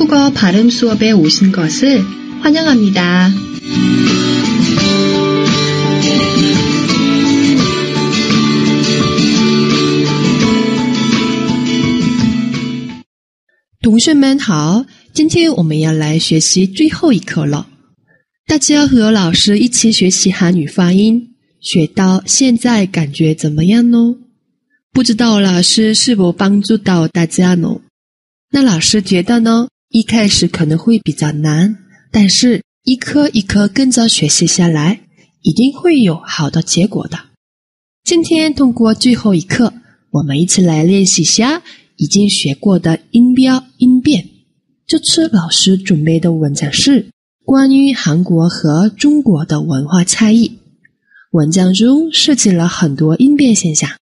한국어 발음 수업에 오신 것을 환영합니다.同学们好，今天我们要来学习最后一课了。大家和老师一起学习韩语发音，学到现在感觉怎么样呢？不知道老师是否帮助到大家呢？那老师觉得呢，一开始可能会比较难，但是一课一课跟着学习下来，一定会有好的结果的。今天通过最后一课，我们一起来练习一下已经学过的音标音变。这次老师准备的文章是关于韩国和中国的文化差异。文章中涉及了很多音变现象，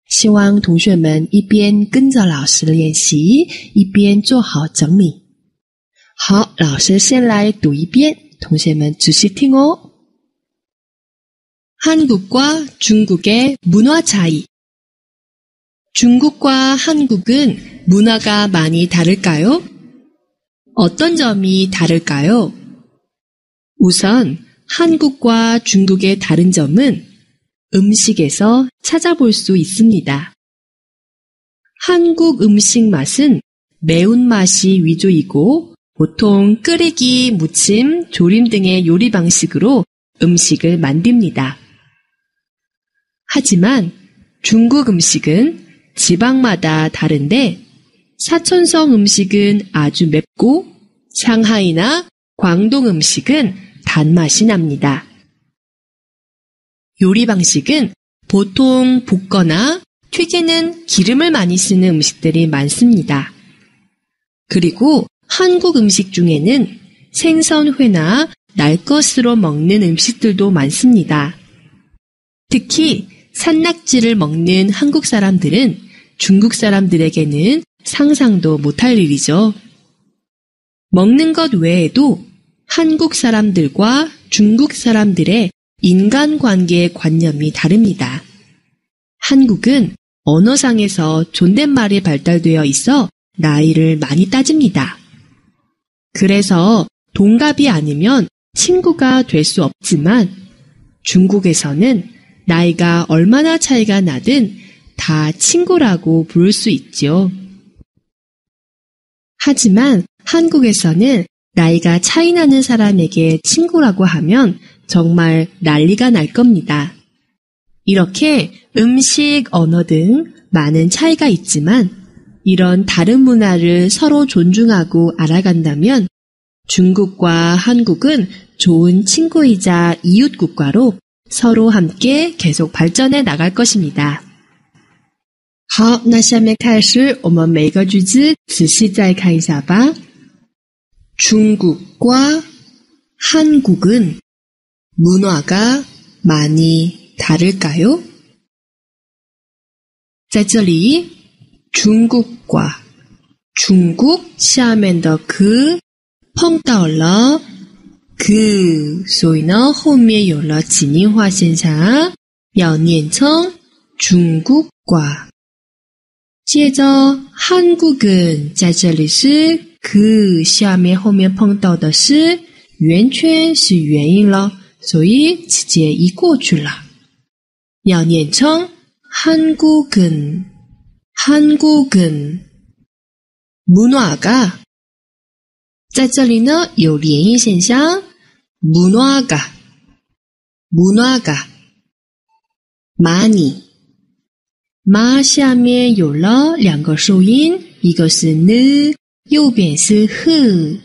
希望同学们一边跟着老师练习，一边做好整理。好，老师先来读一遍，同学们仔细听哦。한국과 중국의 문화 차이. 중국과 한국은 문화가 많이 다를까요? 어떤 점이 다를까요? 우선 한국과 중국의 다른 점은 음식에서 찾아볼 수 있습니다. 한국 음식 맛은 매운맛이 위주이고 보통 끓이기, 무침, 조림 등의 요리 방식으로 음식을 만듭니다. 하지만 중국 음식은 지방마다 다른데 사천성 음식은 아주 맵고 상하이나 광동 음식은 단맛이 납니다. 요리 방식은 보통 볶거나 튀기는 기름을 많이 쓰는 음식들이 많습니다. 그리고 한국 음식 중에는 생선회나 날 것으로 먹는 음식들도 많습니다. 특히 산낙지를 먹는 한국 사람들은 중국 사람들에게는 상상도 못할 일이죠. 먹는 것 외에도 한국 사람들과 중국 사람들의 인간관계의 관념이 다릅니다. 한국은 언어상에서 존댓말이 발달되어 있어 나이를 많이 따집니다. 그래서 동갑이 아니면 친구가 될 수 없지만 중국에서는 나이가 얼마나 차이가 나든 다 친구라고 부를 수 있죠. 하지만 한국에서는 나이가 차이 나는 사람에게 친구라고 하면 정말 난리가 날 겁니다. 이렇게 음식, 언어 등 많은 차이가 있지만 이런 다른 문화를 서로 존중하고 알아간다면 중국과 한국은 좋은 친구이자 이웃 국가로 서로 함께 계속 발전해 나갈 것입니다. 好，那下面开始我们每个句子仔细再看一下吧。 중국과 한국은 문화가 많이 다를까요? 在这里 중국과 중국下面的그碰到了그，所以呢后面有了紧音化现象，要念成중국과。接着한국은在这里是그下面后面碰到的是圆圈是元音了，所以直接移过去了，要念成한국은。 한국은 문화가， 在这里呢有连音现象， 문화가 많이 마下面有了两个收音，一个是呢，右边是呵，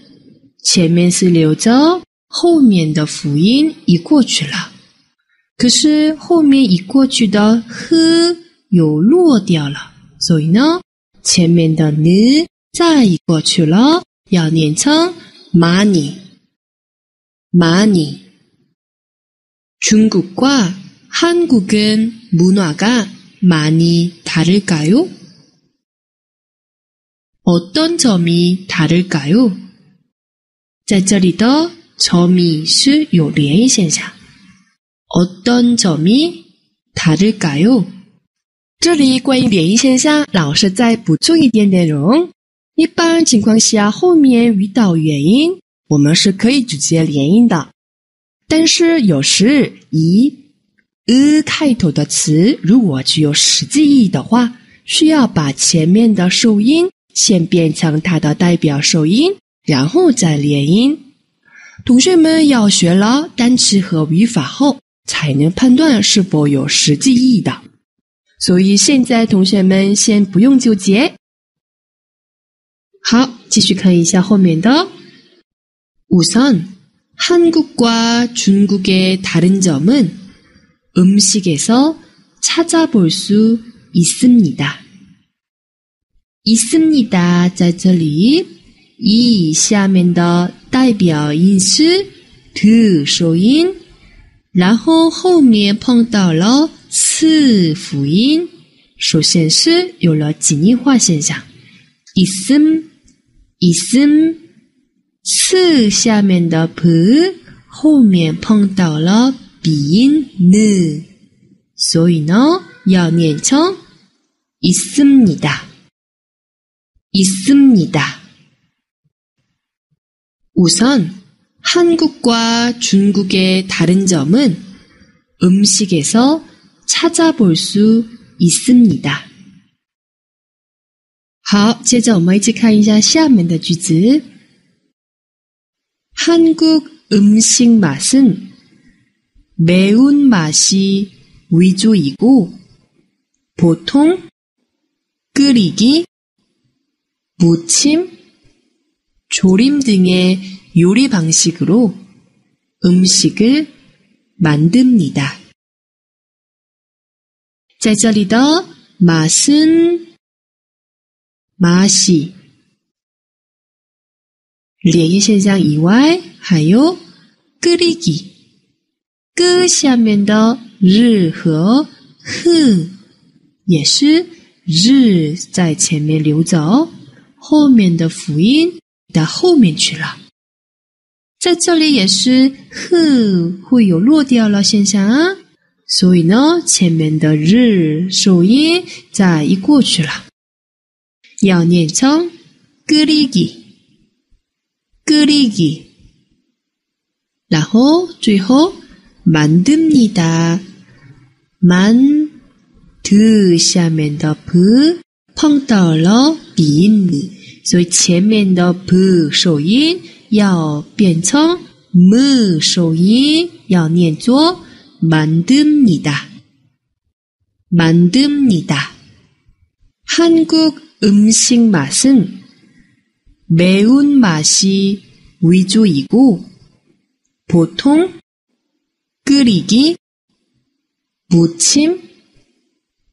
前面是留着，后面的辅音移过去了。可是后面移过去的呵有落掉了，所以呢前面的呢再移过去了，要念成많이。 중국과 한국은 문화가 많이 다를까요? 어떤 점이 다를까요? 在这里的점이是有连音现象， 어떤 점이 다를까요? 这里关于连音现象，老师再补充一点内容。一般情况下，后面遇到元音，我们是可以直接连音的。但是有时以开头的词，如果具有实际意义的话，需要把前面的首音先变成它的代表首音，然后再连音。同学们要学了单词和语法后，才能判断是否有实际意义的。所以现在同学们先不用纠结。好，继续看一下后面的。우선 한국과 중국의 다른 점은 음식에서 찾아볼 수 있습니다. 있습니다，在这里以下面的代表音是的首音，然后后面碰到了次辅音，首先是有了紧音化现象，있음，次下面的不，后面碰到了鼻音呢，所以呢要念成있습니다。 우선 한국과 중국의 다른 점은 음식에서 찾아볼 수 있습니다. 好，接着我们一起看一下下面的句子。한국 음식 맛은 매운 맛이 위주이고 보통 끓이기, 무침, 조림 등의 요리 방식으로 음식을 만듭니다. 在这里的맛은 맛이连音现象以外，还有끓이기 끄下面的日和흐也是日在前面流走，后面的辅音到后面去了。在这里也是흐会有落掉了现象啊，所以呢前面的日首音再移过去了，要念成끓이기，然后最后만듭니다，만的下面的不碰到了鼻音里，所以前面的不首音要变成么首音，要念作만듭니다。 한국 음식 맛은 매운 맛이 위주이고 보통 끓이기, 무침,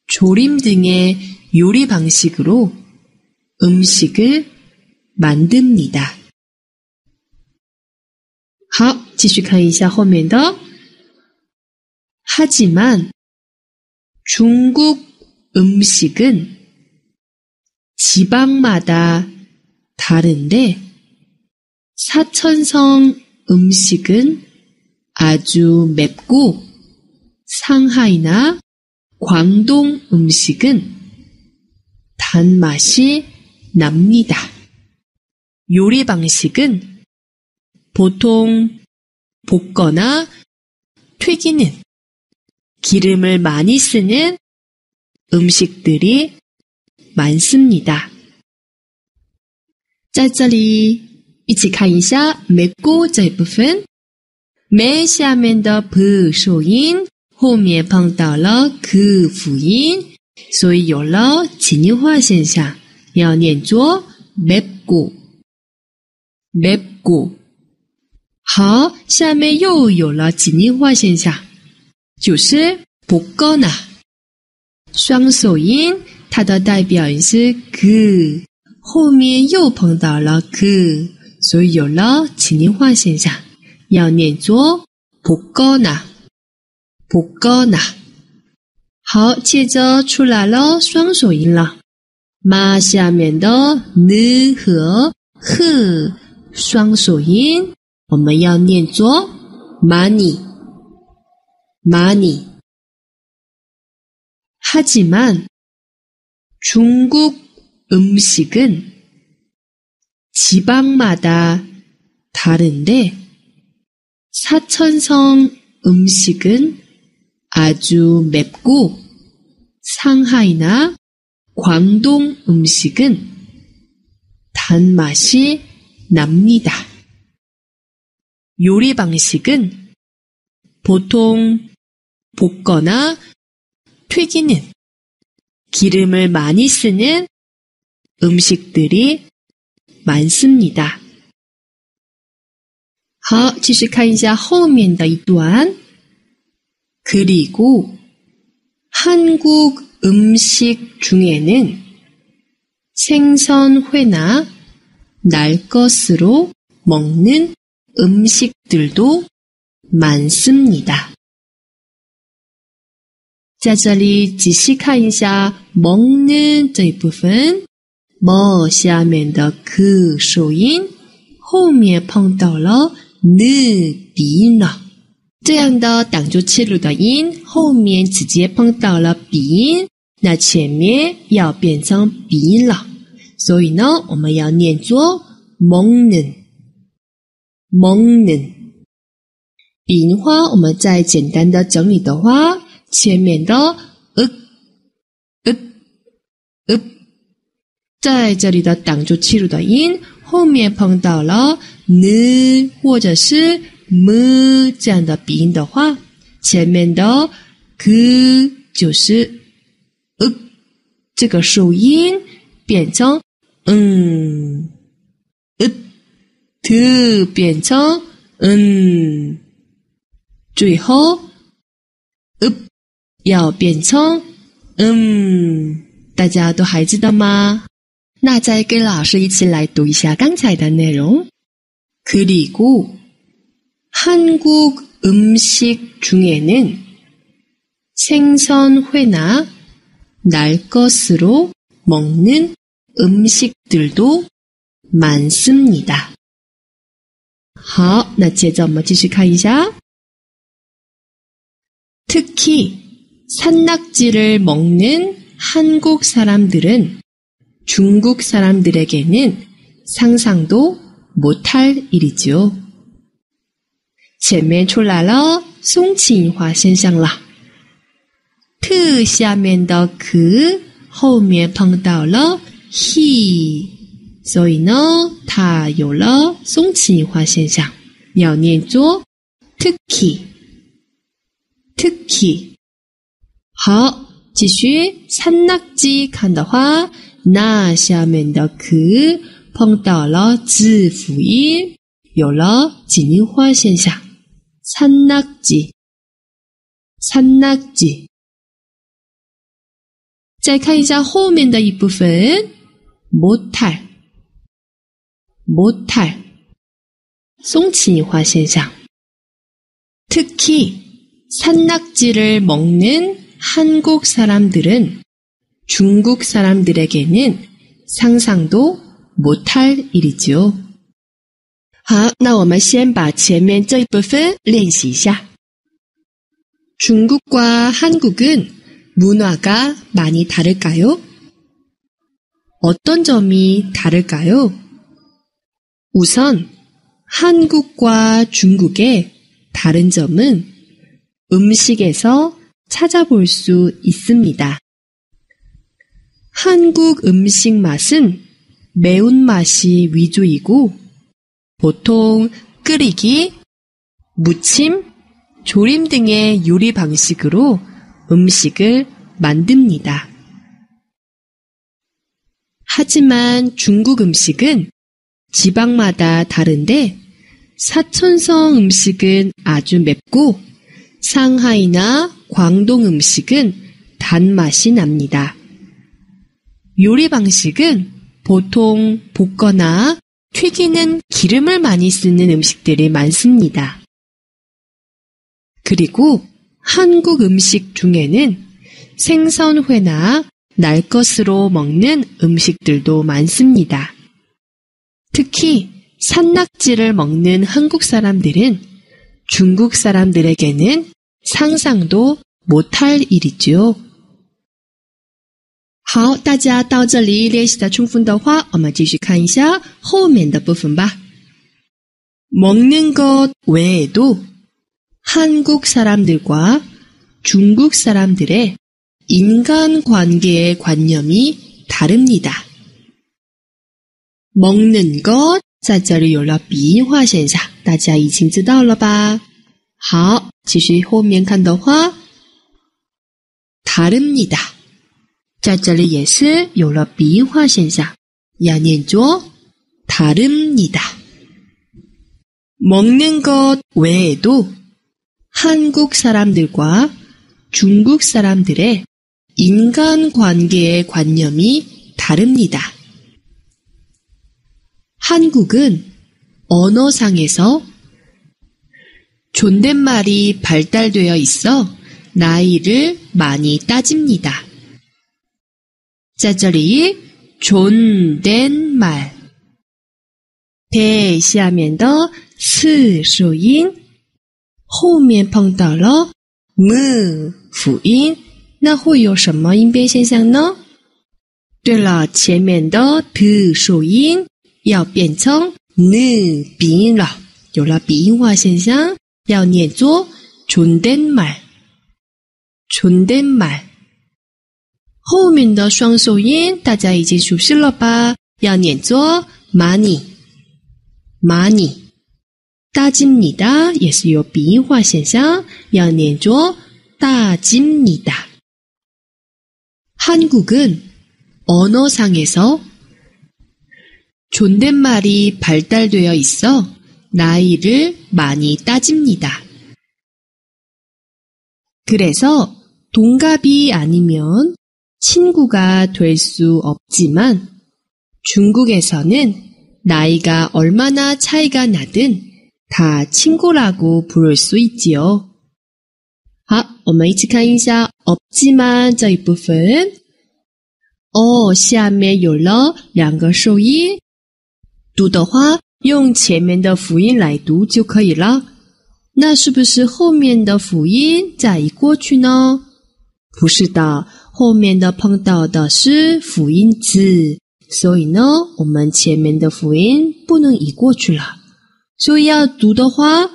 조림 등의 요리 방식으로 음식을 만듭니다. 好，继续看一下后面的。하지만 중국 음식은 지방마다 다른데 사천성 음식은 아주 맵고 상하이나 광동 음식은 단맛이 납니다. 요리 방식은 보통 볶거나 튀기는 기름을 많이 쓰는 음식들이 많습니다. 在这里一起看一下맵고这一部分，매下面的不首音后面碰到了그辅音，所以有了紧音化现象，要念作맵고。好，下面又有了紧音化现象，就是볶거나双首音，它的代表音是그，后面又碰到了그，所以有了紧音化现象，要念作볶거나。好，接着出来了双首音了，마下面的呢和흐双首音，我们要念作많이。 하지만 중국 음식은 지방마다 다른데 사천성 음식은 아주 맵고 상하이나 광동 음식은 단맛이 납니다. 요리 방식은 보통 볶거나 튀기는 기름을 많이 쓰는 음식들이 많습니다. 好，继续看一下后面的一段。그리고 한국 음식 중에는 생선회나 날 것으로 먹는 음식들도 많습니다. 在这里仔细看一下먹는这一部分，么下面的그首音后面碰到了느鼻音了，这样的挡住气路的音后面直接碰到了鼻音，那前面要变成鼻音了，所以呢我们要念作먹는 먹는。鼻音话我们再简单的整理的话，前面的在这里的挡住气路的音后面碰到了느或者是么这样的鼻音的话，前面的그就是这个首音变成드变成最后要变成大家都还记得吗？那再跟老师一起来读一下刚才的内容。그리고 한국 음식 중에는 생선회나 날 것으로 먹는 음식들도 많습니다. 好，那接着我们继续看一下。특히 산낙지를 먹는 한국 사람들은 중국 사람들에게는 상상도 못할 일이죠. 前面出来了松庆话现象了，特下面的그后面碰到了he，所以呢它有了松庆话现象，要念作특히 특히。好，继续산낙지看的话，那下面的그碰到了字辅音，有了紧音化现象。산낙지 산낙지。再看一下后面的一部分，못할 못할松紧音化现象。특히 산낙지를 먹는 한국 사람들은 중국 사람들에게는 상상도 못할 일이죠. 好，那我们先把前面这一部分练习一下。 중국과 한국은 문화가 많이 다를까요? 어떤 점이 다를까요? 우선 한국과 중국의 다른 점은 음식에서 찾아볼 수 있습니다. 한국 음식 맛은 매운맛이 위주이고 보통 끓이기, 무침, 조림 등의 요리 방식으로 음식을 만듭니다. 하지만 중국 음식은 지방마다 다른데 사천성 음식은 아주 맵고 상하이나 광동 음식은 단맛이 납니다. 요리 방식은 보통 볶거나 튀기는 기름을 많이 쓰는 음식들이 많습니다. 그리고 한국 음식 중에는 생선회나 날 것으로 먹는 음식들도 많습니다. 특히 산낙지를 먹는 한국 사람들은 중국 사람들에게는 상상도 못할 일이죠. 好，大家到这里练习的充分的话，我们继续看一下后面的部分吧。 먹는 것 외에도 한국 사람들과 중국 사람들의 인간관계의 관념이 다릅니다. 먹는 것在这里有了鼻音化现象，大家已经知道了吧？好，继续后面看的话， 다릅니다在这里也是有了鼻音化现象，要念作 다릅니다. 먹는 것 외에도 한국 사람들과 중국 사람들의 인간관계의 관념이 다릅니다. 한국은 언어상에서 존댓말이 발달되어 있어 나이를 많이 따집니다. 在这里존댓말 下面的次首音后面碰到了辅音，那会有什么音变现象呢？对了，前面的首音要变成鼻音了，有了鼻音化现象，要念作존댓말。后面的双首音大家已经熟悉了吧？要念作많이。따집니다也是有鼻音化现象，要念作따집니다。 한국은 언어상에서 존댓말이 발달되어 있어 나이를 많이 따집니다. 그래서 동갑이 아니면 친구가 될 수 없지만 중국에서는 나이가 얼마나 차이가 나든 다 친구라고 부를 수 있지요. 好，我们一起看一下 없지만 这一部分。下面有了两个首音，读的话用前面的辅音来读就可以了。那是不是后面的辅音再移过去呢？不是的，后面的碰到的是辅音字，所以呢，我们前面的辅音不能移过去了。所以要读的话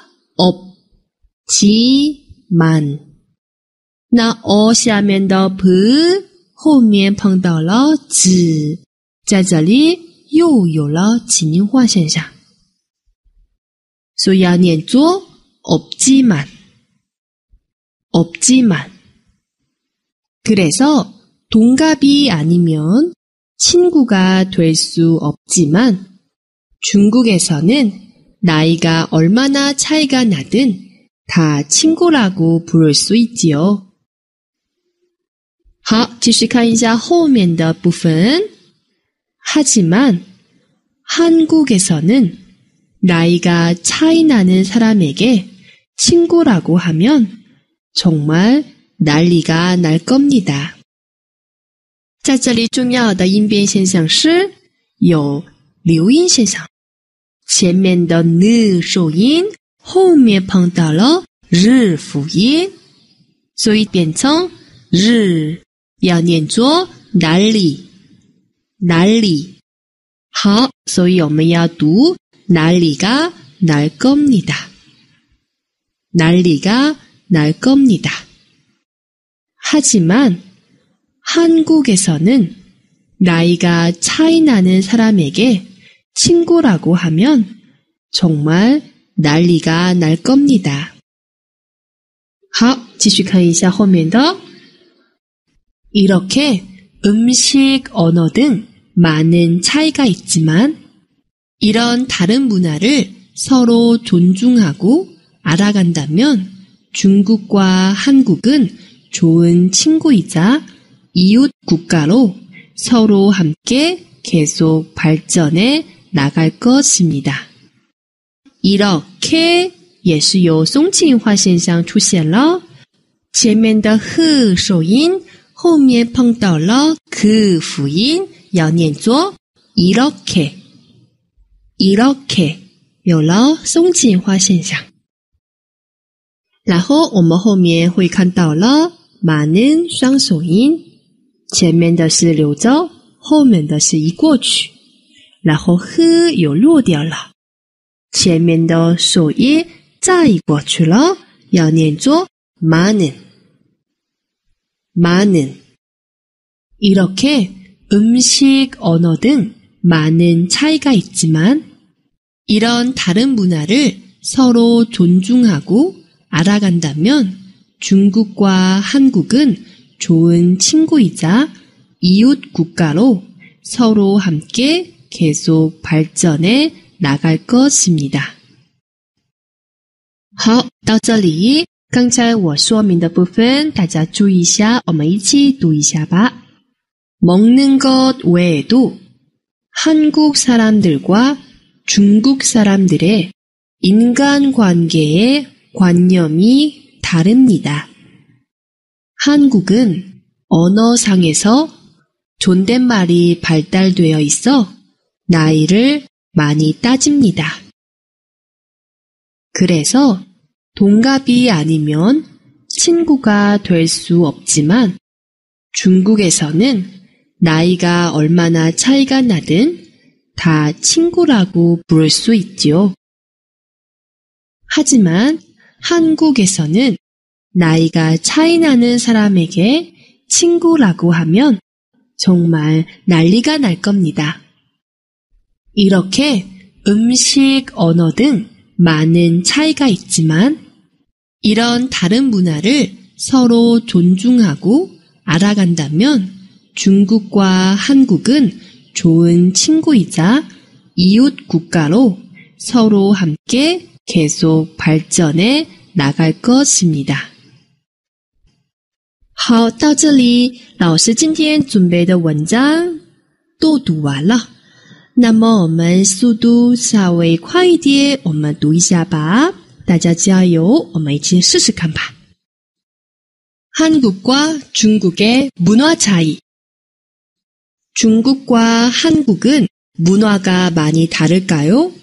없지만 那下面的后面碰到了字，在这里又有了紧音化现象，所以要念作 없지만. 그래서 동갑이 아니면 친구가 될 수 없지만 중국에서는 나이가 얼마나 차이가 나든 다 친구라고 부를 수 있지요. 好，继续看一下后面的部分。 하지만 한국에서는 나이가 차이 나는 사람에게 친구라고 하면 정말 난리가 날 겁니다. 在这里重要的音变现象是有留音现象，前面的首音后面碰到了日辅音，所以变成日，要念作난리。好，所以我们要读난리가 날 겁니다. 하지만 한국에서는 나이가 차이 나는 사람에게 친구라고 하면 정말 난리가 날 겁니다. 好，继续看一下后面的。 이렇게 음식, 언어 등 많은 차이가 있지만 이런 다른 문화를 서로 존중하고 알아간다면 중국과 한국은 좋은 친구이자 이웃 국가로 서로 함께 계속 발전해 나갈 것입니다. 이렇게 也是有松静化现象出现了，前面的首音后面碰到了辅音，要念作이렇게，有了松静化现象。然后我们后面会看到了많은双首音，前面的是留着，后面的是移过去，然后呵又落掉了。前面的手音再移过去了，要念作많은 많은. 이렇게 음식, 언어 등 많은 차이가 있지만 이런 다른 문화를 서로 존중하고 알아간다면 중국과 한국은 좋은 친구이자 이웃 국가로 서로 함께 계속 발전해 나갈 것입니다. 好，到这里，刚才我说明的部分，大家注意一下，我们一起读一下吧。먹는 것 외에도 한국 사람들과 중국 사람들의 인간관계의 관념이 다릅니다. 한국은 언어상에서 존댓말이 발달되어 있어 나이를 많이 따집니다. 그래서 동갑이 아니면 친구가 될 수 없지만 중국에서는 나이가 얼마나 차이가 나든 다 친구라고 부를 수 있지요. 하지만 한국에서는 나이가 차이 나는 사람에게 친구라고 하면 정말 난리가 날 겁니다. 이렇게 음식, 언어 등 많은 차이가 있지만 이런 다른 문화를 서로 존중하고 알아간다면 중국과 한국은 좋은 친구이자 이웃 국가로 서로 함께 계속 발전해 나갈 것입니다. 好，到这里，老师今天准备的文章都读完了。那么我们速度稍微快一点，我们读一下吧。大家加油，我们一起试试看吧。한국과 중국의 문화 차이. 중국과 한국은 문화가 많이 다를까요?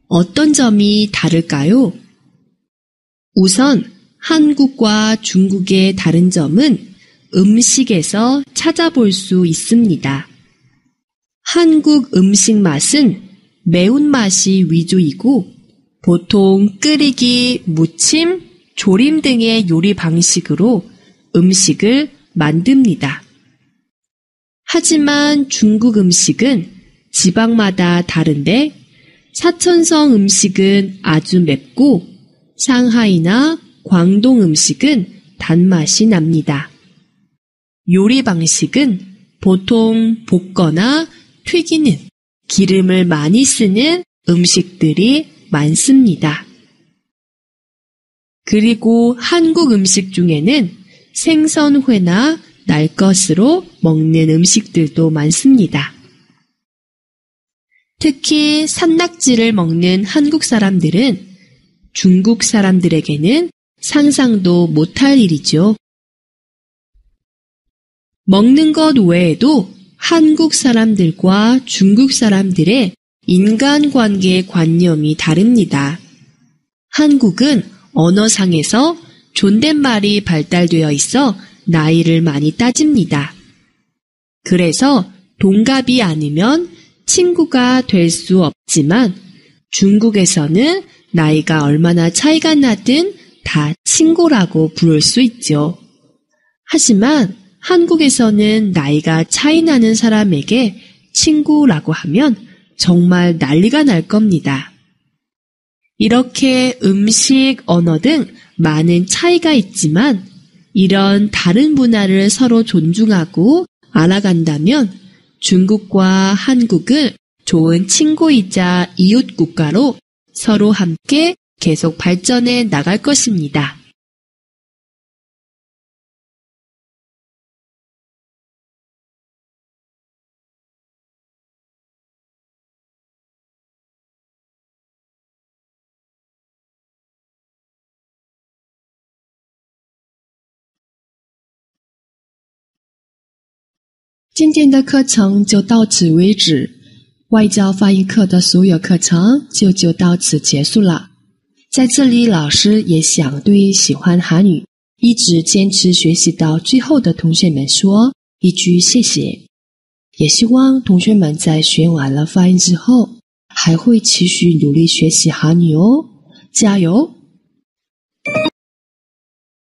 어떤 점이 다를까요? 우선 한국과 중국의 다른 점은 음식에서 찾아볼 수 있습니다. 한국 음식 맛은 매운맛이 위주이고 보통 끓이기, 무침, 조림 등의 요리 방식으로 음식을 만듭니다. 하지만 중국 음식은 지방마다 다른데 사천성 음식은 아주 맵고 상하이나 광동 음식은 단맛이 납니다. 요리 방식은 보통 볶거나 튀기는 기름을 많이 쓰는 음식들이 많습니다. 그리고 한국 음식 중에는 생선회나 날것으로 먹는 음식들도 많습니다. 특히 산낙지를 먹는 한국 사람들은 중국 사람들에게는 상상도 못할 일이죠. 먹는 것 외에도 한국 사람들과 중국 사람들의 인간관계 관념이 다릅니다. 한국은 언어상에서 존댓말이 발달되어 있어 나이를 많이 따집니다. 그래서 동갑이 아니면 친구가 될 수 없지만 중국에서는 나이가 얼마나 차이가 나든 다 친구라고 부를 수 있죠. 하지만 한국에서는 나이가 차이 나는 사람에게 친구라고 하면 정말 난리가 날 겁니다. 이렇게 음식, 언어 등 많은 차이가 있지만 이런 다른 문화를 서로 존중하고 알아간다면 중국과 한국은 좋은 친구이자 이웃 국가로 서로 함께 계속 발전해 나갈 것입니다.今天的课程就到此为止，外教发音课的所有课程就到此结束了。在这里，老师也想对喜欢韩语、一直坚持学习到最后的同学们说，一句谢谢。也希望同学们在学完了发音之后，还会持续努力学习韩语哦，加油！